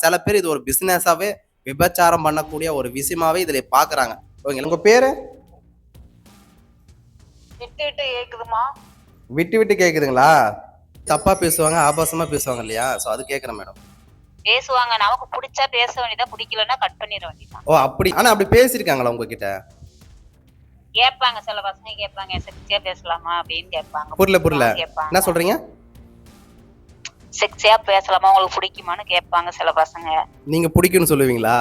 சில பேர் இது ஒரு பிசினஸாவே விபச்சாரம் பண்ணக்கூடிய ஒரு விஷயமாவே இதுல பாக்குறாங்க. ஓகேங்களா? உங்க பேரு? விட்டு விட்டு கேக்குதுமா? விட்டு விட்டு கேக்குதுங்களா? தப்பா பேசுவாங்க, ஆபாசமா பேசுவாங்க இல்லையா? சோ அது கேக்குறேன் மேடம். பேசுவாங்க. நமக்கு புடிச்சா பேச வேண்டியதா, பிடிக்கலன்னா கட் பண்ணிட வேண்டியதான். ஓ அப்படி. ஆனா அப்படி பேசிருக்காங்களா உங்ககிட்ட? கேட்பாங்க, சில பசங்க கேட்பாங்க, செக்ஸியா பேசலாமா அப்படின்னு கேட்பாங்க. புரியல. கேட்பாங்க. என்ன சொல்றீங்க? செக்ஸியா பேசலாமா, உங்களுக்கு பிடிக்குமான்னு கேட்பாங்க சில பசங்க. நீங்க பிடிக்கும்னு சொல்லுவீங்களா?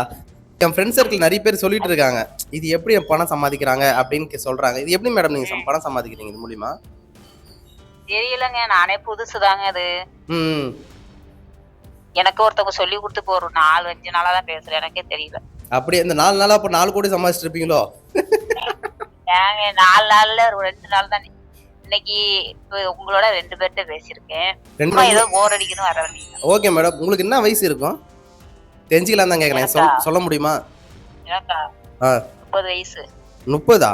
என் ஃப்ரெண்ட் சர்க்கிள் நிறைய பேர் சொல்லிட்டு இருக்காங்க, இது எப்படி பணம் சம்பாதிக்கிறாங்க அப்படின்னு சொல்றாங்க. இது எப்படி மேடம் நீங்க பணம் சம்பாதிக்கிறீங்க இது மூலியமா? தெரியலங்க, நானே புதுசுதாங்க அது. எனக்கு ஒருத்தவங்க சொல்லி கொடுத்து இப்போ ஒரு 4-5 நாளா தான் பேசுறேன், எனக்கே தெரியல. அப்படி இந்த 4 நாளா அப்ப 4 கோடி சம்பாதிச்சிட்டு இருப்பீங்களோ? ஏங்க 4 நாள்ல 2 நாள் தான். இன்னைக்கு உங்களோட 2 பேர்கிட்ட பேசியிருக்கேன். ஏதோ போர் அடிக்கணும் வர வேண்டியது. ஓகே மேடம், உங்களுக்கு என்ன வயசு இருக்கும்? தெரிஞ்சுக்கலாம் தான் கேட்கறேன். சொல்ல முடியுமா? எனக்கா 30 வயசு. 30ஆ?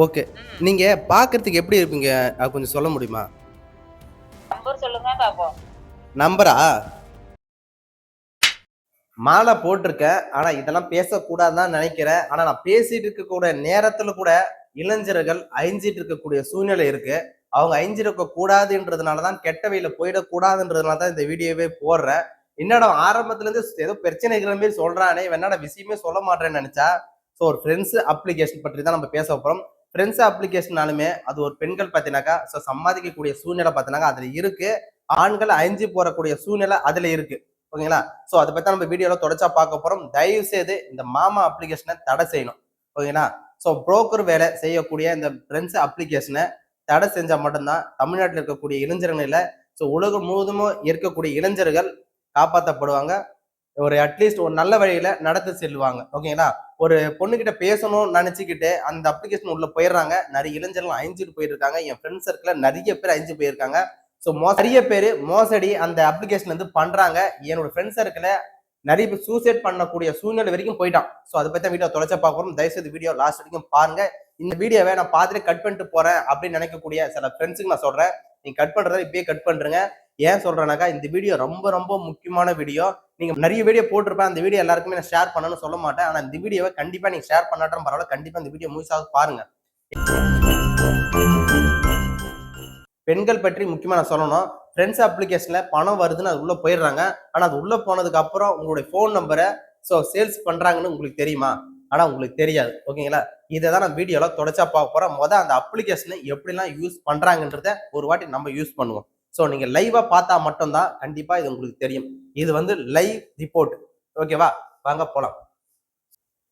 ஓகே. நீங்க பாக்குறதுக்கு எப்படி இருப்பீங்க கொஞ்சம் சொல்ல முடியுமா? நம்பர் சொல்லுங்க பாப்போம். நம்பரா? மாலை போட்டிருக்கேன், ஆனா இதெல்லாம் பேசக்கூடாதுதான் நினைக்கிறேன். ஆனா நான் பேசிட்டு இருக்கக்கூடிய நேரத்துல கூட இளைஞர்கள் அழிஞ்சிட்டு இருக்கக்கூடிய சூழ்நிலை இருக்கு. அவங்க அழிஞ்சிருக்க கூடாதுன்றதுனாலதான், கெட்ட வழியில போயிடக்கூடாதுன்றதுனாலதான் இந்த வீடியோவே போடுறேன். என்னடா ஆரம்பத்துல இருந்து ஏதோ பிரச்சனைகள் மாதிரி சொல்றானே, என்னடா விஷயமே சொல்ல மாட்டேன்னு நினைச்சா, ஸோ ஒரு ஃப்ரெண்ட்ஸ் அப்ளிகேஷன் பற்றி தான் நம்ம பேச போறோம். ஃப்ரெண்ட்ஸ் அப்ளிகேஷனாலுமே அது ஒரு பெண்கள் பார்த்தீங்கன்னாக்கா சம்பாதிக்கக்கூடிய சூழ்நிலை பார்த்தீங்கன்னா அதுல இருக்கு. ஆண்கள் அழிஞ்சு போறக்கூடிய சூழ்நிலை அதுல இருக்கு. ஓகேங்களா? சோ அதை பத்தி நம்ம வீடியோல தொடர்ச்சா பார்க்க போறோம். தயவு செய்து இந்த மாமா அப்ளிகேஷனை தடை செய்யணும். ஓகேங்களா? சோ புரோக்கர் வேலை செய்யக்கூடிய இந்த ஃப்ரெண்ட்ஸ் அப்ளிகேஷனை தடை செஞ்சா மட்டும்தான் தமிழ்நாட்டில் இருக்கக்கூடிய இளைஞர்களில் ஸோ உலகம் முழுவதும் இருக்கக்கூடிய இளைஞர்கள் காப்பாற்றப்படுவாங்க. ஒரு அட்லீஸ்ட் ஒரு நல்ல வழியில நடத்தி செல்வாங்க. ஓகேங்களா? ஒரு பொண்ணுகிட்ட பேசணும்னு நினைச்சுக்கிட்டு அந்த அப்ளிகேஷன் உள்ள போயிடுறாங்க. நிறைய இளைஞர்கள் அழிஞ்சிட்டு போயிருக்காங்க. என் ஃப்ரெண்ட் சர்க்கிள் நிறைய பேர் அழிஞ்சு போயிருக்காங்க. ஸோ நிறைய பேர் மோசடி அந்த அப்ளிகேஷன் வந்து பண்றாங்க. என்னோட ஃப்ரெண்ட் சர்க்கிள நிறைய பேர் சூசைட் பண்ணக்கூடிய சூழ்நிலை வரைக்கும் போயிட்டான். ஸோ அதை பத்தி வீடியோ தொலைச்சா பார்க்கணும். தயவுசெய்து வீடியோ லாஸ்ட் வரைக்கும் பாருங்க. இந்த வீடியோவை நான் பார்த்துட்டு கட் பண்ணிட்டு போறேன் அப்படின்னு நினைக்கக்கூடிய சில ஃப்ரெண்ட்ஸுக்கு நான் சொல்றேன், நீங்க கட் பண்றதை இப்பயே கட் பண்றீங்க. ஏன் சொல்றேன்னாக்கா இந்த வீடியோ ரொம்ப ரொம்ப முக்கியமான வீடியோ. நீங்க நிறைய வீடியோ போட்டிருப்பேன், அந்த வீடியோ எல்லாருக்குமே நான் ஷேர் பண்ணணும்னு சொல்ல மாட்டேன். ஆனா இந்த வீடியோவை கண்டிப்பா நீங்க ஷேர் பண்ணாட்டும் பரவாயில்ல, கண்டிப்பா இந்த வீடியோ முழுசாக பாருங்க. பெண்கள் பற்றி முக்கியமா நான் சொல்லணும். ஃப்ரெண்ட்ஸ் அப்ளிகேஷன்ல பணம் வருதுன்னு அது உள்ள போயிடுறாங்க. ஆனா அது உள்ள போனதுக்கு அப்புறம் உங்களுடைய போன் நம்பரை சேல்ஸ் பண்றாங்கன்னு உங்களுக்கு தெரியுமா? ஆனா உங்களுக்கு தெரியாது. ஓகேங்களா? இதை தான் நான் வீடியோல தொடர்ச்சா பார்க்க போறேன். அந்த அப்ளிகேஷனை எப்படிலாம் யூஸ் பண்றாங்கன்றத ஒரு வாட்டி நம்ம யூஸ் பண்ணுவோம். ஸோ நீங்க லைவா பார்த்தா மட்டும்தான் கண்டிப்பா இது உங்களுக்கு தெரியும். இது வந்து லைவ் ரிப்போர்ட். ஓகேவா? வாங்க போலாம்.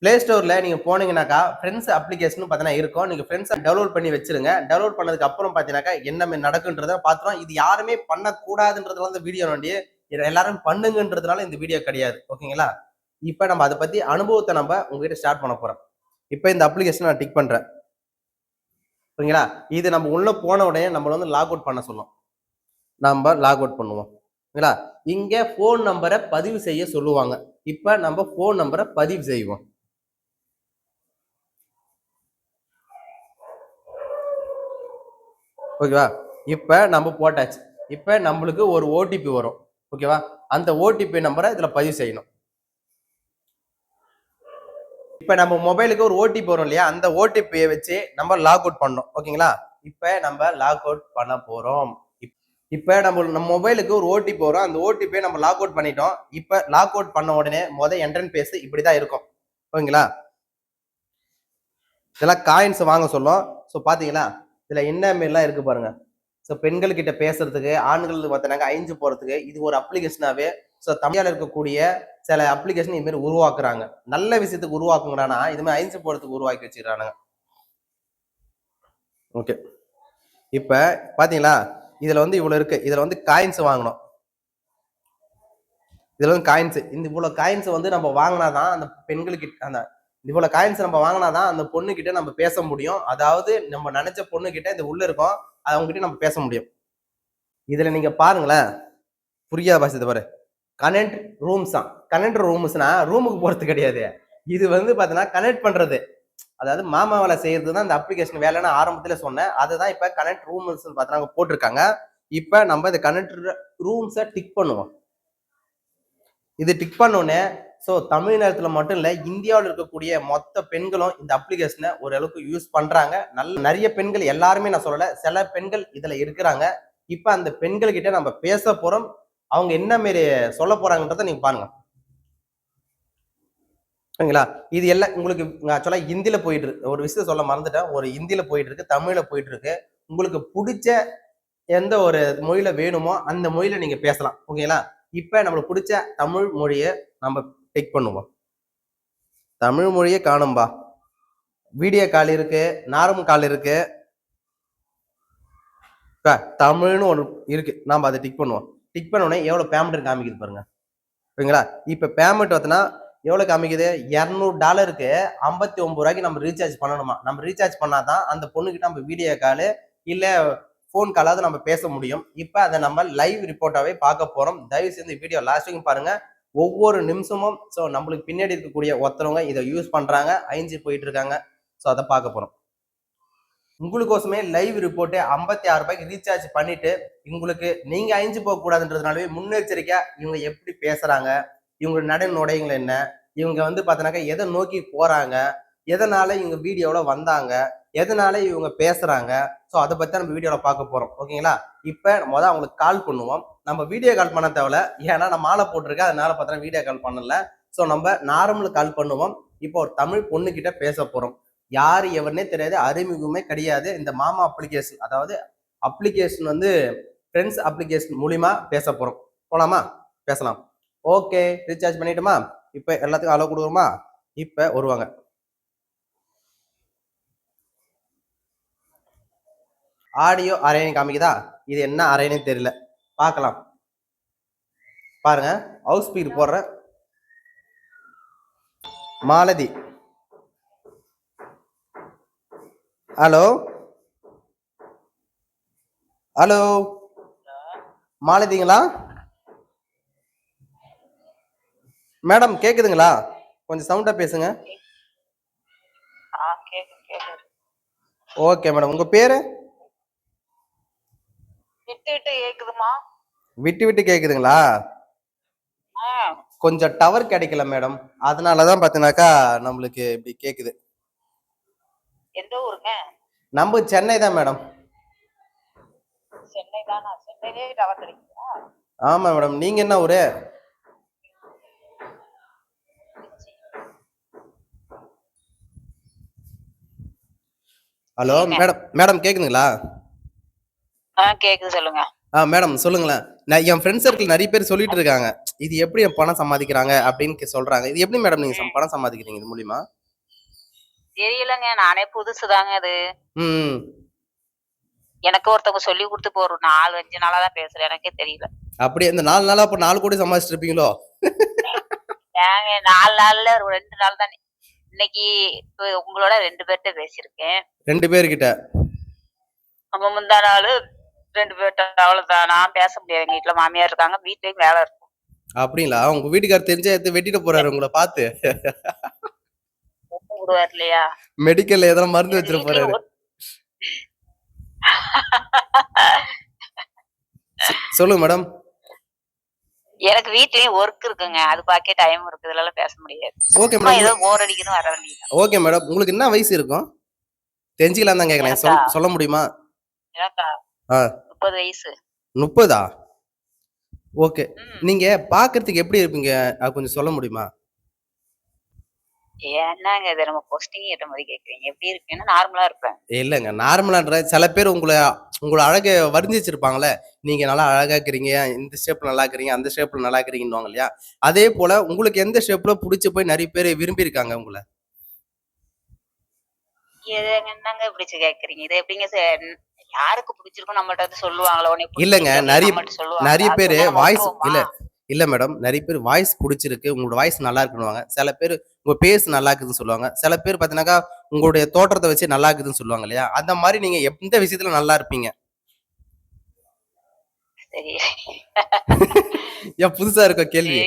பிளே ஸ்டோர்ல நீங்க போனீங்கன்னாக்கா ஃப்ரெண்ட்ஸ் அப்ளிகேஷன் பார்த்தீங்கன்னா இருக்கும். நீங்க ஃப்ரெண்ட்ஸ் டவுன்லோட் பண்ணி வச்சிருங்க. டவுன்லோட் பண்ணதுக்கு அப்புறம் பார்த்தீங்கன்னாக்கா என்ன நடக்குன்றத பார்த்துரும். இது யாருமே பண்ணக்கூடாதுன்றதுல இந்த வீடியோ வேண்டிய எல்லாரும் பண்ணுங்கன்றதுனால இந்த வீடியோ கிடையாது. ஓகேங்களா? இப்ப நம்ம அதை பத்தி அனுபவத்தை நம்ம உங்ககிட்ட ஸ்டார்ட் பண்ண போறோம். இப்ப இந்த அப்ளிகேஷன் நான் டிக் பண்றேன். ஓகேங்களா? இது நம்ம உள்ள போன உடனே நம்மள வந்து லாக் அவுட் பண்ண சொல்லும். நம்ம லாக் அவுட் பண்ணுவோம். ஓகேங்களா? இங்க போன் நம்பரை பதிவு செய்ய சொல்லுவாங்க. இப்ப நம்ம போன் நம்பரை பதிவு செய்வோம். ஓகேவா? இப்ப நம்ம போட்டாச்சு. இப்ப நம்மளுக்கு ஒரு ஓடிபி வரும். ஓகேவா? அந்த ஓடிபி நம்பரை இதுல பதிவு செய்யணும். இப்ப நம்ம மொபைலுக்கு ஒரு ஓடிபி வரும் இல்லையா? அந்த ஓடிபியை வச்சு நம்ம லாக் அவுட் பண்ணணும். ஓகேங்களா? இப்ப நம்ம லாக் அவுட் பண்ண போறோம். இப்ப நம்ம மொபைலுக்கு ஒரு ஓடிபி வரும். அந்த ஓடிபியை நம்ம லாக் அவுட் பண்ணிட்டோம். இப்ப லாக் அவுட் பண்ண உடனே என்ட்ரன் பேஸ் இப்படிதான் இருக்கும். ஓகேங்களா? இதெல்லாம் காயின்ஸ் வாங்க சொல்லும். ஸோ பாத்தீங்களா? இதுல என்ன எல்லாம் இருக்கு பாருங்க. ஸோ பெண்கள் கிட்ட பேசுறதுக்கு, ஆண்கள் பார்த்தீங்கன்னா அழிஞ்சு போறதுக்கு இது ஒரு அப்ளிகேஷனாவே ஸோ தமிழ்ல இருக்கக்கூடிய சில அப்ளிகேஷன் இது மாதிரி உருவாக்குறாங்க. நல்ல விஷயத்துக்கு உருவாக்குங்கிறானா இது மாதிரி அழிஞ்சு போறதுக்கு உருவாக்கி வச்சுக்கிறானுங்க. ஓகே. இப்ப பாத்தீங்களா? இதுல வந்து இவ்வளவு இருக்கு. இதுல வந்து காயின்ஸ் வாங்கணும். இதுல வந்து காயின்ஸ் இந்த இவ்வளவு காயின்ஸ் வந்து நம்ம வாங்கினாதான் அந்த பெண்களுக்கு அந்த இவ்வளவு காயின்ஸ் நம்ம வாங்கினாதான் அந்த பொண்ணு கிட்ட நம்ம பேச முடியும். அதாவது நம்ம நினைச்ச பொண்ணு கிட்ட இந்த உள்ள இருக்கும், அவங்க கிட்ட நம்ம பேச முடியும். இதுல நீங்க பாருங்களேன், புரியாத பாசத்தை பாரு. கனெக்ட் ரூம்ஸ் தான். கனெக்ட் ரூம்ஸ்னா ரூமுக்கு போறது கிடையாது. இது வந்து பாத்தீங்கன்னா கனெக்ட் பண்றது. அதாவது மாமா வேலை செய்யறது தான் இந்த அப்ளிகேஷன் வேலைன்னு ஆரம்பத்துல சொன்னேன். அதுதான் இப்ப கனெக்ட் ரூம்ஸ் பாத்தீங்கன்னா போட்டிருக்காங்க. இப்ப நம்ம இந்த கனெக்ட் ரூம்ஸை டிக் பண்ணுவோம். இது டிக் பண்ணோடனே ஸோ தமிழ்நாட்டில் மட்டும் இல்லை, இந்தியாவில் இருக்கக்கூடிய மொத்த பெண்களும் இந்த அப்ளிகேஷனை ஓரளவுக்கு யூஸ் பண்றாங்க. நிறைய பெண்கள், எல்லாருமே நான் சொல்லல, சில பெண்கள் இதுல இருக்கிறாங்க. இப்ப அந்த பெண்கள் கிட்ட நம்ம பேச போறோம். அவங்க என்ன மாரி சொல்ல போறாங்கன்றத நீங்க பாருங்க. சரிங்களா? இது எல்லாம் உங்களுக்கு ஆக்சுவலா ஹிந்தியில போயிட்டு இருக்கு. ஒரு விஷயம் சொல்ல மறந்துட்டேன். ஒரு ஹிந்தியில போயிட்டு இருக்கு, தமிழ்ல போயிட்டு இருக்கு. உங்களுக்கு பிடிச்ச எந்த ஒரு மொழியில வேணுமோ அந்த மொழியில நீங்க பேசலாம். ஓகேங்களா? இப்ப நம்மளுக்கு பிடிச்ச தமிழ் மொழியை நம்ம டிக் பண்ணுவோம். தமிழ் மொழியே காணும்பா. வீடியோ கால் இருக்கு, நார்மல் கால் இருக்கு, தமிழ்னு ஒன்று இருக்கு. நாம அதை டிக் பண்ணுவோம். டிக் பண்ண உடனே எவ்வளவு பேமெண்ட் காமிக்குது பாருங்க. ஓகேங்களா? இப்ப பேமெண்ட் பார்த்தோன்னா எவ்வளவு காமிக்குது? $200க்கு 59 ரூபாய்க்கு நம்ம ரீசார்ஜ் பண்ணணுமா. நம்ம ரீசார்ஜ் பண்ணாதான் அந்த பொண்ணுகிட்ட நம்ம வீடியோ காலு இல்ல போன் காலாவது நம்ம பேச முடியும். இப்ப அதை நம்ம லைவ் ரிப்போர்ட்டாவே பார்க்க போறோம். தயவு செய்து வீடியோ லாஸ்ட் வரைக்கும் பாருங்க. ஒவ்வொரு நிமிஷமும் ஸோ நம்மளுக்கு பின்னாடி இருக்கக்கூடிய ஒருத்தவங்க இதை யூஸ் பண்றாங்க, அழிஞ்சு போயிட்டு இருக்காங்க. ஸோ அதை பார்க்க போறோம். உங்களுக்கோசமே லைவ் ரிப்போர்ட் 56 ரூபாய்க்கு ரீசார்ஜ் பண்ணிட்டு, உங்களுக்கு நீங்க அழிஞ்சு போக கூடாதுன்றதுனாலவே முன்னெச்சரிக்கையா இவங்க எப்படி பேசுறாங்க, இவங்க நடைமுறைகள் என்ன, இவங்க வந்து பாத்தீங்கன்னாக்கா எதை நோக்கி போறாங்க, எதனால இவங்க வீடியோல வந்தாங்க, எதனால இவங்க பேசுறாங்க, ஸோ அதை பத்தி நம்ம வீடியோல பார்க்க போறோம். ஓகேங்களா? இப்ப அவங்களுக்கு கால் பண்ணுவோம். நம்ம வீடியோ கால் பண்ண தேவையில்ல, ஏன்னா நான் மாலை போட்டிருக்கேன், அதனால பார்த்தா வீடியோ கால் பண்ணல. ஸோ நம்ம நார்மல் கால் பண்ணுவோம். இப்போ ஒரு தமிழ் பொண்ணு கிட்ட பேச போறோம். யாரு எவனே தெரியாது, அறிமுகமே கிடையாது. இந்த மாமா அப்ளிகேஷன், அதாவது அப்ளிகேஷன் வந்து ஃப்ரெண்ட்ஸ் அப்ளிகேஷன் மூலியமா பேச போறோம். போலாமா? பேசலாம். ஓகே, ரீசார்ஜ் பண்ணிட்டுமா? இப்ப எல்லாத்துக்கும் அலோ கொடுக்குறோமா? இப்ப வருவாங்க. ஆடியோ அரைனி காமிக்குதா? இது என்ன அரைனே தெரியல, பார்க்கலாம். பாருங்க, ஹவுஸ் ஸ்பீட் போடுற. மாலதி, ஹலோ ஹலோ, மாலதிங்களா மேடம்? கேக்குதுங்களா? கொஞ்சம் சவுண்டா பேசுங்க. ஓகே மேடம், உங்க பேரு? விட்டு விட்டு கேக்குதுமா? விட்டு விட்டு கேக்குதுங்களா? கொஞ்சம் டவர் கிடைக்கல மேடம், அதனாலதான் பாத்தீங்கன்னாக்கா நம்மளுக்கு இப்படி கேக்குது. எந்த ஊருங்க? நம்ம சென்னை தான் மேடம். சென்னை தானா? சென்னையிலே டவர் கிடைக்குதா? ஆமா மேடம், நீங்க என்ன ஊரு? ஹலோ மேடம், மேடம் கேக்குதுங்களா? கேக்குது, சொல்லுங்க. மேடம் சொல்லுங்களேன். நான் என் ஃப்ரெண்ட் சர்க்கிள் நிறைய பேர் சொல்லிட்டு இருக்காங்க, இது எப்படி பணம் சம்பாதிக்கிறாங்க அப்படின்னு சொல்றாங்க. இது எப்படி மேடம் நீங்க பணம் சம்பாதிக்கிறீங்க இது மூலியமா? தெரியலங்க, நானே புதுசுதாங்க அது. எனக்கு ஒருத்தவங்க சொல்லி கொடுத்து இப்போ ஒரு 4-5 நாளா தான் பேசுறேன், எனக்கே தெரியல. அப்படியே இந்த 4 நாளா அப்ப 4 கோடி சம்பாதிச்சிட்டு இருப்பீங்களோ? ஏங்க 4 நாள்ல 2 நாள் தான். இன்னைக்கு உங்களோட 2 பேர்கிட்ட பேசியிருக்கேன். 2 பேர்கிட்ட? நம்ம முந்தா நாள் 2 பேர்கிட்ட. அவ்வளவுதான், நான் பேச முடியாது. எங்க வீட்டுல மாமியார் இருக்காங்க, வீட்லயும் வேலை இருக்கும். அப்படிங்களா? உங்க வீட்டுக்காரர் தெரிஞ்சா எடுத்து வெட்டிட்டு போறாரு உங்களை பார்த்து. விடுவார் இல்லையா? மெடிக்கல்ல எதனா மருந்து வச்சிட போறாரு. சொல்லுங்க மேடம். எனக்கு வீட்லயும் ஒர்க் இருக்குங்க, அது பாக்கே டைம் இருக்கு, இதெல்லாம் பேச முடியாது. ஓகே மேடம், ஏதோ போர் அடிக்கணும் வர வேண்டியது. ஓகே மேடம், உங்களுக்கு என்ன வயசு இருக்கும்? தெரிஞ்சுக்கலாம் தான் கேக்குறேன், சொல்ல முடியுமா? எனக்கா 30 வயசு. 30ஆ? ஓகே, நீங்க பாக்குறதுக்கு எப்படி இருப்பீங்க, கொஞ்சம் சொல்ல முடியுமா? என்னங்க இது, நம்ம போஸ்டிங் ஏத்த மாதிரி கேக்குறீங்க? எப்படி இருக்கீங்கன்னா நார்மலா இருப்பேன். இல்லங்க, நார்மலான்ற சில பேர் உங்களை அழக வர்ணிச்சிருப்பாங்கல்ல, நீங்க நல்லா அழகா இருக்கிறீங்க, இந்த ஷேப்ல நல்லா இருக்கிறீங்க, அந்த ஷேப்ல நல்லா இருக்கிறீங்கன்னு இல்லையா? அதே போல உங்களுக்கு எந்த ஷேப்ல புடிச்சு போய் நிறைய பேர் விரும்பி இருக்காங்க உங்களை? என்னங்க பிடிச்சு கேக்குறீங்க? இது எப்படிங்க யாருக்கு பிடிச்சிருக்கும் நம்மள்ட்ட வந்து சொல்லுவாங்களா? இல்லங்க, நிறைய பேர் வாய்ஸ் இல்ல மேடம், நிறைய பேர் வாய்ஸ் பிடிச்சிருக்கு, உங்களோட வாய்ஸ் நல்லா இருக்குன்னு. சில பேர் உங்க பேஸ் நல்லா இருக்குதுன்னு சொல்லுவாங்க. சில பேர் பாத்தீங்கன்னாக்கா உங்களுடைய தோற்றத்தை வச்சு நல்லா இருக்குதுன்னு சொல்லுவாங்க இல்லையா? அந்த மாதிரி நீங்க எந்த விஷயத்துல நல்லா இருப்பீங்க? ஏன் புதுசா இருக்க கேள்வி?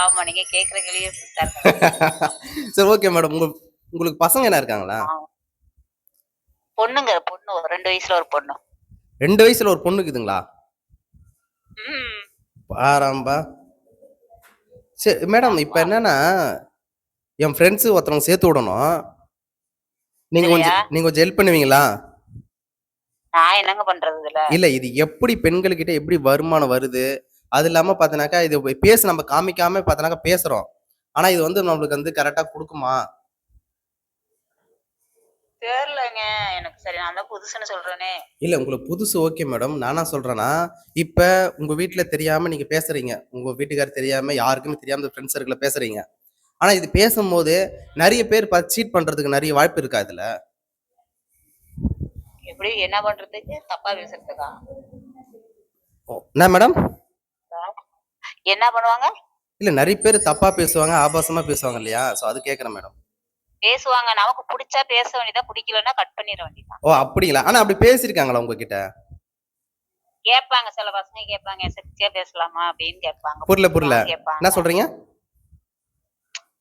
ஆமா, நீங்க கேக்குற கேள்வியே புதுசா சரி, ஓகே மேடம், உங்களுக்கு பசங்க என்ன இருக்காங்களா? பொண்ணுங்க, பொண்ணு 2 வயசுல ஒரு பொண்ணு. 2 வயசுல ஒரு பொண்ணு இருக்குதுங்களா? பாராம்பா. சரி மேடம், இப்ப ஆமா. என்னன்னா என் ஃப்ரெண்ட்ஸ் ஒருத்தவங்க சேர்த்து விடணும். சரியா? நீங்க கொஞ்சம் ஹெல்ப் பண்ணுவீங்களா? நான் என்னங்க பண்றது இதுல? இல்ல, இது எப்படி பெண்கள்கிட்ட எப்படி வருமானம் வருது? அது இல்லாம பார்த்தீனாக்கா, இது நம்ம காமிக்காம பார்த்தீனாக்கா பேசுறோம். ஆனா இது வந்து நம்மளுக்கு வந்து கரெக்ட்டா குடுக்குமா? தெரியலங்க. எனக்கு சரி நான் தான் புதுசுன்னு சொல்றேனே. இல்ல, உங்களுக்கு புதுசு ஓகே மேடம். நான் என்ன சொல்றேன்னா, இப்ப உங்க வீட்ல தெரியாம நீங்க பேசுறீங்க. உங்க வீட்டுக்காரர் தெரியாம, யாருக்குமே தெரியாம ஃப்ரெண்ட்ஸ் சர்க்கிள்ல பேசுறீங்க. ஆனா இது பேசும்போது நெறைய பேர் சீட் பண்றதுக்கு நெறைய வாய்ப்பு இருக்கா இதுல? எப்படி என்ன பண்றதுக்கு? தப்பா பேசுறதுக்கா? என்ன மேடம்? என்ன பண்ணுவாங்க? இல்ல, நெறைய பேர் தப்பா பேசுவாங்க, ஆபாசமா பேசுவாங்க இல்லையா? சோ அது கேட்கிறேன் மேடம். பேசுவாங்க. நமக்கு புடிச்சா பேச வேண்டியதுதான். புடிக்கலன்னா கட் பண்ணிற வேண்டியதுதான். ஓ! அப்படிங்களா? ஆனா அப்படி பேசியிருக்காங்களா உங்ககிட்ட? கேட்பாங்க சில பசங்க கேட்பாங்க. செக்ஸியா பேசலாமா? அப்படின்னு கேட்பாங்க. புரியல. புடிக்குமான்னு என்ன கேட்பாங்க. சொல்றீங்க?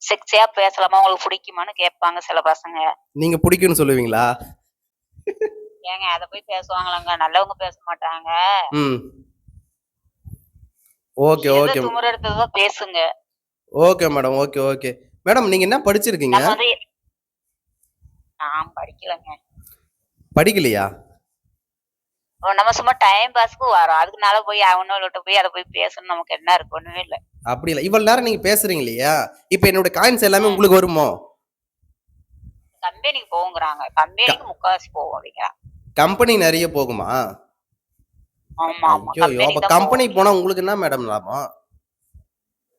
செக்ஸியா பேசலாமா? உங்களுக்கு புடிக்குமான்னு கேட்பாங்க சில பசங்க. நீங்க புடிக்கும்னு சொல்லுவீங்களா? ஏங்க அத போய் பேசுவாங்களாங்க? நல்லவங்க பேச மாட்டாங்க. ம். ஓகே, எது ஓகே. திமிரு எடுத்ததோ பேசுங்க. Okay madam. Okay, okay. Madam, நீங்க என்ன படிச்சிருக்கீங்க? நம்ம வந்து நான் படிக்கலங்க. படிக்கலையா? நம்ம சும்மா டைம் பாஸ்க்கு வரோம். அதுக்குனால போய் அவனோள்ட்ட போய் அத போய் பேசணும்னு நமக்கு என்ன இருக்கு? ஒண்ணுமே இல்ல. அப்படி இல்ல. இவ்வளவு நேரம் நீங்க பேசுறீங்க இல்லையா? இப்ப என்னோட காயின்ஸ் எல்லாமே ம். உங்களுக்கு வருமோ? கம்பெனிக்கு போங்கறாங்க. க கம்பெனிக்கு முக்காவாசி போவோம் அப்படிங்கிறாங்க. கம்பெனி நெறைய போகுமா? ஆமா, ஆமா. ஐய்யய்யோ! அப்ப கம்பெனிக்கு தான் கம்பெனி போவோம். போனா உங்களுக்கு என்ன மேடம் லாபம்? ரூ.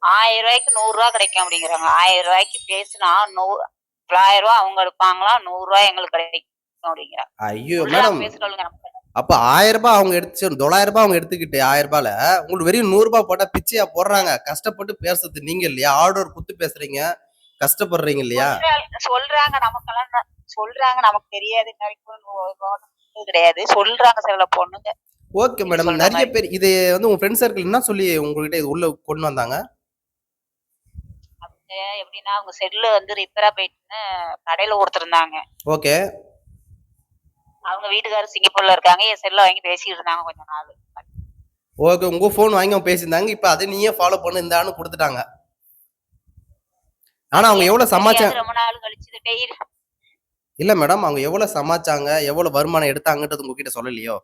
1000க்கு ரூ. 100 கிடைக்கும் அப்படிங்கிறாங்க. ரூ. 1000க்கு பேசினா ரூ. 1000 அவங்க எடுப்பாங்களாம். ரூ. 100 எங்களுக்கு கிடைக்கும் அப்படிங்கிறாங்க. ஐய்யய்யோ! சொல்றாங்க மேடம், பேசுறவங்க நமக்கு. அப்ப ரூ. 1000 அவங்க எடுத்து ரூ. 900 அவங்க எடுத்துக்கிட்டு ரூ. 1000ல உங்களுக்கு வெறும் ரூ. 100 போட்டா பிச்சையா போடுறாங்க. கஷ்டப்பட்டு பேசுறது நீங்க இல்லையா? ஆர்டர் குடுத்து பேசுறீங்க. கஷ்டப்படுறீங்க இல்லையா? சொல்றாங்க நமக்கெல்லாம் சொல்றாங்க நமக்கு தெரியாது. இன்ன வரைக்கும் கிடையாது. சொல்றாங்க சில பொண்ணுங்க. ஓகே நீங்க மேடம். சொல்ற நெறைய மாரி. பேர் இது வந்து உங்க ஃப்ரெண்ட் சர்க்கிள் என்ன சொல்லி உங்ககிட்ட இது உள்ள கொண்டு வந்தாங்க? எப்படின்னா அவங்க செல்லு வந்து ரிப்பேரா போயிட்டுன்னு கடையில குடுத்துருந்தாங்க. ஓகே. அவங்க வீட்டுக்காரர் சிங்கப்பூர்ல இருக்காங்க. என் செல்ல வாங்கி பேசிட்டு இருந்தாங்க கொஞ்ச நாள். ஓகே. உங்க ஃபோன் வாங்கி அவங்க பேசியிருந்தாங்க. இப்ப அத நீயே ஃபாலோ பண்ணு இந்தான்னு குடுத்துட்டாங்க. ஆனா அது அவங்க எனக்கு எவ்வளவு தெரியாது. ரொம்ப நாள் கழிச்சு டெய்லி இல்ல மேடம். அவங்க எவ்வளவு சமாச்சாங்க? எவ்வளவு வருமானம் எடுத்தாங்கன்றது உங்ககிட்ட சொல்லலையோ?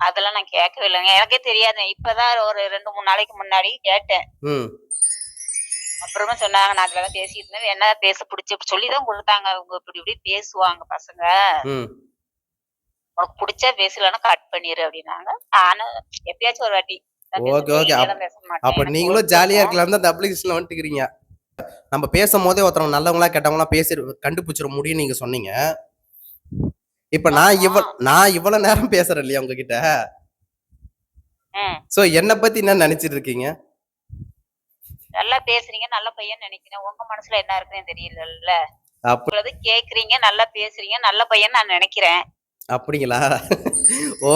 அதெல்லாம் நான் கேட்கவே இல்லங்க. எனக்கே தெரியாது. இப்பதான் ஒரு 2, 3 நாளைக்கு முன்னாடி கேட்டேன். ம். அப்புறமா சொன்னாங்க, நான் அதெல்லாம் பேசிட்டு இருந்தேன். என்ன பேச புடிச்சு சொல்லி தான் குடுத்தாங்க. அவங்க இப்படி இப்படி பேசுவாங்க பசங்க. ம். உனக்கு புடிச்சா பேசு இல்லன்னா கட் பண்ணிரு அப்படின்னாங்க. நானும் எப்பயாச்சும் ஒரு வாட்டி தான் ஓகே, பேசுவேன். ஓகே. டெய்லியெல்லாம் பேச மாட்டேன். அப்ப எனக்கு நீங்களும் ஒர்க் ஜாலியா இருக்கும். இருக்கலாம்னு தான் அந்த அப்ளிகேஷன்ல வந்துட்டுக்கிறீங்க. நம்ம பேசும்போதே ஒருத்தவங்க நல்லவங்களா, கெட்டவங்களா கண்டுபிடிச்சிட முடியும்னு நீங்க சொன்னீங்க. இப்ப ஆமா. நான் இவ்வளவு நேரம் பேசுறேன் இல்லையா உங்ககிட்ட? ம். சோ என்ன பத்தி என்ன நெனச்சிட்டு இருக்கீங்க? நல்லா பேசுறீங்க. நல்ல பையன்னு நெனைக்கிறேன். உங்க மனசுல என்ன இருக்குன்னு தெரியலல்ல. அப் இவ்வளவு கேட்கிறீங்க, நல்லா பேசுறீங்க. நல்ல பையன்னு நான் நெனைக்கிறேன். அப்படிங்களா?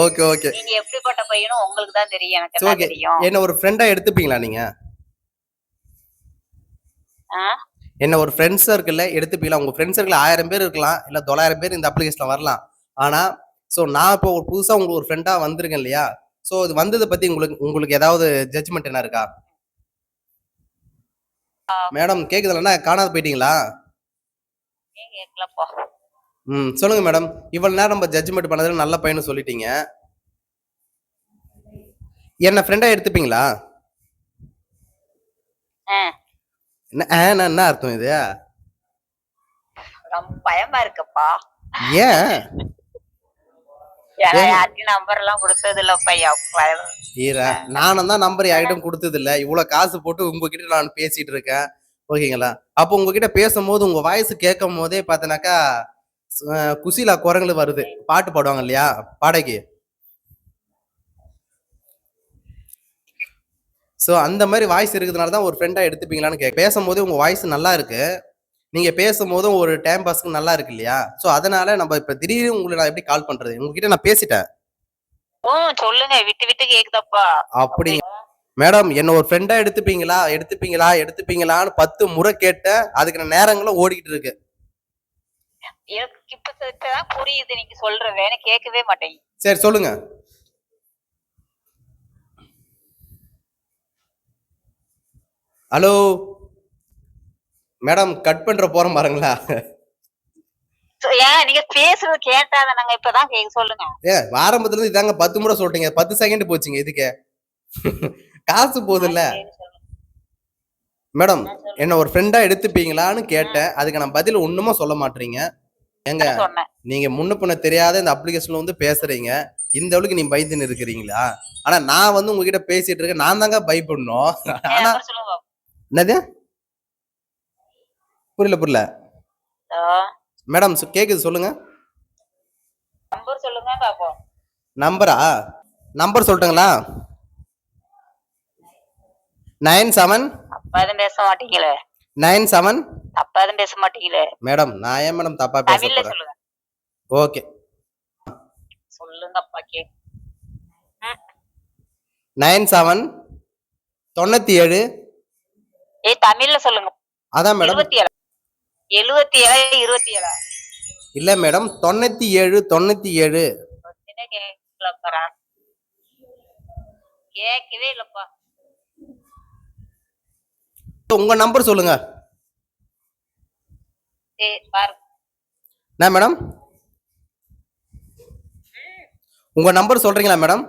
Okay, okay. நீங்க எப்படிப்பட்ட பையனோ உங்களுக்கு தான் தெரியும். எனக்கு சோ என்ன ஓகே. தெரியும்? என்ன ஒரு ஃப்ரெண்டா எடுத்துப்பீங்களா நீங்க? ஆ? என்ன ஒரு ஃப்ரெண்ட்ஸ் சர்க்கிள்ல எடுத்துப்பீங்களா? உங்க ஃப்ரெண்ட்ஸ் சர்க்கிள்ல 1000 பேர் இருக்கலாம். இல்ல 900 பேர் இந்த அப்ளிகேஷன்ல வரலாம். ஆனா, நான் இப்போ ஒரு புதுசா உங்களுக்கு ஒரு ஃப்ரெண்டா வந்திருக்கேன் இல்லையா? இது வந்தத பத்தி உங்களுக்கு உங்களுக்கு ஏதாவது ஜட்ஜ்மென்ட் என்ன இருக்கா? ஆ. மேடம் கேக்குதுல்ல? என்ன காணாத போயிட்டீங்களா? ஏன் கேட்கலப்பா? ம். சொல்லுங்க மேடம். இவ்வளவு நேரம் நம்ம ஜட்ஜ்மென்ட் பண்ணதுல நல்ல பையன்னு சொல்லிட்டீங்க. என்ன ஃப்ரெண்டா எடுத்துப்பீங்களா? ஆ. என்ன என்ன அர்த்தம் இது? ரொம்ப பயமா இருக்குப்பா. ஏன்? ஏன்னா ஏங்க யார்ட்டயும் நம்பர் எல்லாம் குடுத்தது இல்லப்பா. நானும் தான் நம்பர் யார்கிட்டயும் குடுத்தது இல்ல. இவ்வளவு காசு போட்டு உங்ககிட்ட நான் பேசிட்டு இருக்கேன். ஓகேங்களா? அப்போ உங்ககிட்ட பேசும்போது உங்க வாய்ஸ் கேட்கும்போதே பார்த்தீனாக்கா, குஷிலா குரங்கு வருது. பாட்டு பாடுவாங்க இல்லையா? பாடகி. அந்த மாரி வாய்ஸ் இருக்கிறதுனால தான் ஒரு ஃப்ரெண்டா எடுத்துப்பீங்களான்னு பேசும்போதே உங்க வாய்ஸ் நல்லா இருக்கு. நீங்க பேசும்போதும் ஒரு டைம் பாஸ்க்கு நல்லா இருக்கு இல்லையா? அதனால நம்ம இப்ப திடீர்னு உங்களுக்கு நான் எப்படி கால் பண்றது? உங்ககிட்ட நான் பேசிட்டேன். சொல்லுங்க. விட்டு விட்டு கேக்குதப்பா. அப்படி அப்படிங்க மேடம், என்ன ஒரு ஃப்ரெண்டா எடுத்துப்பீங்களா? எடுத்துப்பீங்களா? எடுத்துப்பீங்களான்னு 10 முறை கேட்டேன். அதுக்கான நேரங்களும் ஓடிக்கிட்டு இருக்கு. எனக்கு இப்பதான் புரியுது நீங்க சொல்றது. எனக்கு கேட்கவே மாட்டேங்குது. சரி சொல்லுங்க. ஹலோ மேடம், கட் பண்ற போறோம் பாருங்களா. ஏன் நீங்க பேசுறது கேட்டாத நாங்க இப்பதான் சொல்லுங்க. ஆரம்பத்துல இருந்து இதாங்க 10 முறை சொல்றீங்க, 10 செகண்ட் போச்சுங்க இதுக்கு. காசு போகுதுல்ல மேடம். என்ன ஒரு ஃப்ரெண்டா எடுத்துப்பீங்களான்னு கேட்டேன், அதுக்கு நான் பதில் ஒண்ணுமே சொல்ல மாட்டீங்க. ஏங்க நீங்க முன்ன பின்ன தெரியாத இந்த அப்ளிகேஷன்ல வந்து பேசுறீங்க, இந்த அளவுக்கு நீ பயந்துன்னு இருக்கிறீங்களா? ஆனா நான் வந்து உங்ககிட்ட பேசிட்டு இருக்கேன், நான் தாங்க பயப்படணும். ஆனா என்னது புரியல மேடம், கேக்குது சொல்லுங்க. நம்பர் சொல்லுங்க பாப்போம். நம்பரா? நம்பர் சொல்லட்டுங்களா? 97 தப்பாதும் பேச மாட்டீங்களே. 97 தப்பாதும் பேச மாட்டீங்களே மேடம். நான் ஏன் மேடம் தப்பா பேச போறேன்? சொல்லுங்க. ஓகே சொல்லுங்கப்பா 97 97. தமிழ்ல சொல்லுங்க. அதான் மேடம். 77 77 27 இல்ல மேடம், 97 97. கேட்கவே இல்லப்பா. உங்க நம்பர் சொல்லுங்க. என்ன மேடம், உங்க நம்பர் சொல்றீங்களா மேடம்?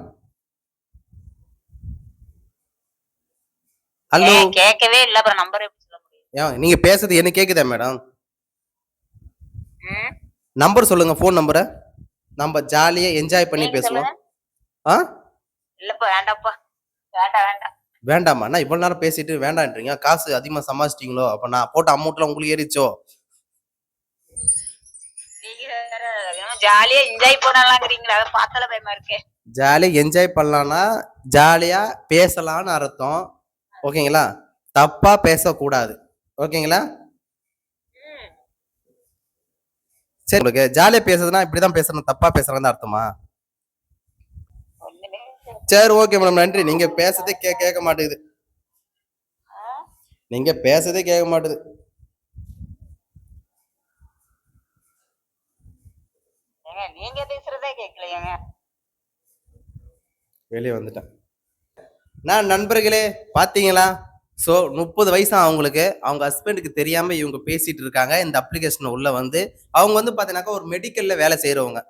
ஹலோ, கேட்கவே இல்ல, அப்புறம் நம்பர் எப்படி சொல்ல முடியும்? நீங்க பேசுறது என்ன கேக்குதா மேடம்? நம்பர் சொல்லுங்க, போன் நம்பரை. நம்ம ஜாலியா என்ஜாய் பண்ணி பேசுவோம். இல்லப்பா, வேண்டாப்பா, வேண்டாம் வேண்டாம். வேண்டாமா? நான் இவ்வளவு நேரம் பேசிட்டு வேண்டான்றீங்க. காசு அதிகமா சம்பாதிச்சிட்டீங்களோ? அப்ப நான் போட்ட அமௌண்ட்லாம் உங்களுக்கு ஏறிச்சோ? ஜாலியா என்ஜாய் பண்ணலாம்ங்கறீங்களா? அத பார்த்தால பயமா இருக்கு. ஜாலியா என்ஜாய் பண்ணலாம்னா ஜாலியா பேசலாம்னு அர்த்தம். ஓகேங்களா? தப்பா பேசக்கூடாது. ஓகேங்களா? சரி, உங்களுக்கு ஜாலியா பேசுறதுன்னா இப்படிதான் பேசணும், தப்பா பேசுறதுன்னு அர்த்தமா? சரி, ஓகே மேடம், நன்றி. நீங்க பேசுறதே கேட்க மாட்டேங்குது. நீங்க பேசுறதே கேட்க மாட்டேது. நீங்க பேசுறதே கேட்கலையாங்க. வெளியே வந்துட்டேன் நான். நண்பர்களே பாத்தீங்களா? ஸோ 30 வயசு அவங்களுக்கு, அவங்க ஹஸ்பண்டுக்கு தெரியாம இவங்க பேசிட்டு இருக்காங்க. இந்த அப்ளிகேஷன் உள்ள வந்து அவங்க வந்து பாத்தீங்கன்னாக்கா ஒரு மெடிக்கல்ல வேலை செய்யறவங்க.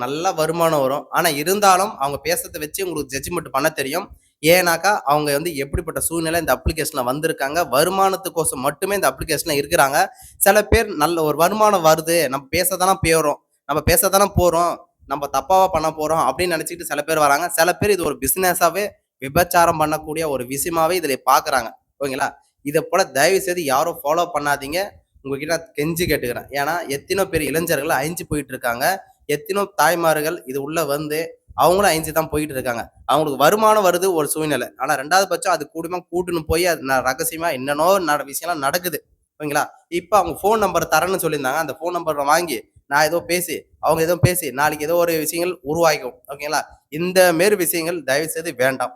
நல்ல வருமானம் வரும். ஆனா இருந்தாலும் அவங்க பேசுறதை வச்சு உங்களுக்கு ஜட்ஜ்மெண்ட் பண்ண தெரியும். ஏன்னாக்கா அவங்க வந்து எப்படிப்பட்ட சூழ்நிலை இந்த அப்ளிகேஷன்ல வந்திருக்காங்க. வருமானத்துக்கோசம் மட்டுமே இந்த அப்ளிகேஷன்ல இருக்கிறாங்க. சில பேர் நல்ல ஒரு வருமானம் வருது, நம்ம பேசதானே போறோம், நம்ம பேசதானே போறோம், நம்ம தப்பாவா பண்ண போறோம் அப்படின்னு நினைச்சிட்டு சில பேர் வராங்க. சில பேர் இது ஒரு பிசினஸாவே, விபச்சாரம் பண்ணக்கூடிய ஒரு விஷயமாவே இதுல பாக்குறாங்க. ஓகேங்களா? இதை போல தயவு செய்து யாரும் ஃபாலோ பண்ணாதீங்க. உங்ககிட்ட கெஞ்சி கேட்டுக்கிறேன். ஏன்னா எத்தனோ பேர் இளைஞர்கள் அழிஞ்சு போயிட்டு இருக்காங்க. எத்தனோ தாய்மார்கள் இது உள்ள வந்து அவங்களும் அழிஞ்சு தான் போயிட்டு இருக்காங்க. அவங்களுக்கு வருமானம் வருது ஒரு சூழ்நிலை, ஆனா 2வது பட்சம் அது கூட்டுன்னு போய் அது ரகசியமா என்னன்னோ விஷயம்லாம் நடக்குது. ஓகேங்களா? இப்ப அவங்க போன் நம்பர் தரேன்னு சொல்லியிருந்தாங்க. அந்த போன் நம்பரை வாங்கி நான் ஏதோ பேசி, அவங்க ஏதோ பேசி, நாளைக்கு ஏதோ ஒரு விஷயங்கள் உருவாகும். ஓகேங்களா? இந்த மாரி விஷயங்கள் தயவு செய்து வேண்டாம்.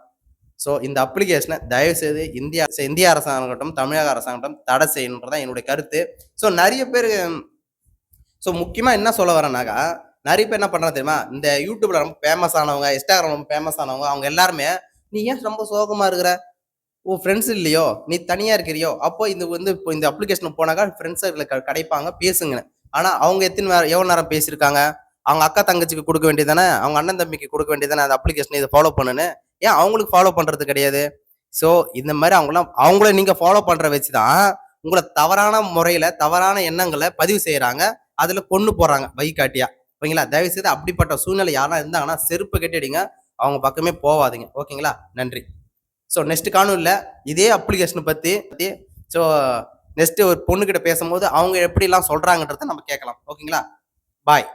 ஸோ இந்த அப்ளிகேஷனை தயவு செய்து இந்திய அரசாங்கட்டும், தமிழக அரசாங்கட்டும் தடை செய்யணுன்றதான் என்னுடைய கருத்து. ஸோ நிறைய பேர், ஸோ முக்கியமா என்ன சொல்ல வரேன்னாக்கா, நிறைய பேர் என்ன பண்றாங்க தெரியுமா? இந்த யூடியூப்ல ரொம்ப ஃபேமஸ் ஆனவங்க, இன்ஸ்டாகிராம் ரொம்ப ஃபேமஸ் ஆனவங்க, அவங்க எல்லாருமே நீ ஏன் ரொம்ப சோகமா இருக்கிற, உன் ஃப்ரெண்ட்ஸ் இல்லையோ, நீ தனியா இருக்கிறியோ, அப்போ இந்த வந்து இப்போ இந்த அப்ளிகேஷன் போனாக்கா ஃப்ரெண்ட்ஸ் கிடைப்பாங்க, பேசுங்க. ஆனா அவங்க எவ்வளவு நேரம் பேசியிருக்காங்க? அவங்க அக்கா தங்கச்சிக்கு கொடுக்க வேண்டியதானே, அவங்க அண்ணன் தம்பிக்கு கொடுக்க வேண்டியதானே அந்த அப்ளிகேஷன் இதை ஃபாலோ பண்ணுன்னு. ஏன் அவங்களுக்கு ஃபாலோ பண்றது கிடையாது? ஸோ இந்த மாதிரி அவங்கள நீங்க ஃபாலோ பண்ற வச்சுதான் உங்களை தவறான முறையில தவறான எண்ணங்களை பதிவு செய்யறாங்க, அதுல கொண்டு போறாங்க வழிகாட்டியா. ஓகேங்களா? தயவு செய்து அப்படிப்பட்ட சூழ்நிலை யாரா இருந்தாங்கன்னா செருப்பு கட்டிடுங்க, அவங்க பக்கமே போவாதீங்க. ஓகேங்களா? நன்றி. ஸோ நெக்ஸ்ட் காணொலியில் இதே அப்ளிகேஷனை பற்றி ஸோ நெக்ஸ்ட் ஒரு பொண்ணுகிட்ட பேசும்போது அவங்க எப்படிலாம் சொல்றாங்கன்றத நம்ம கேட்கலாம். ஓகேங்களா? பாய்.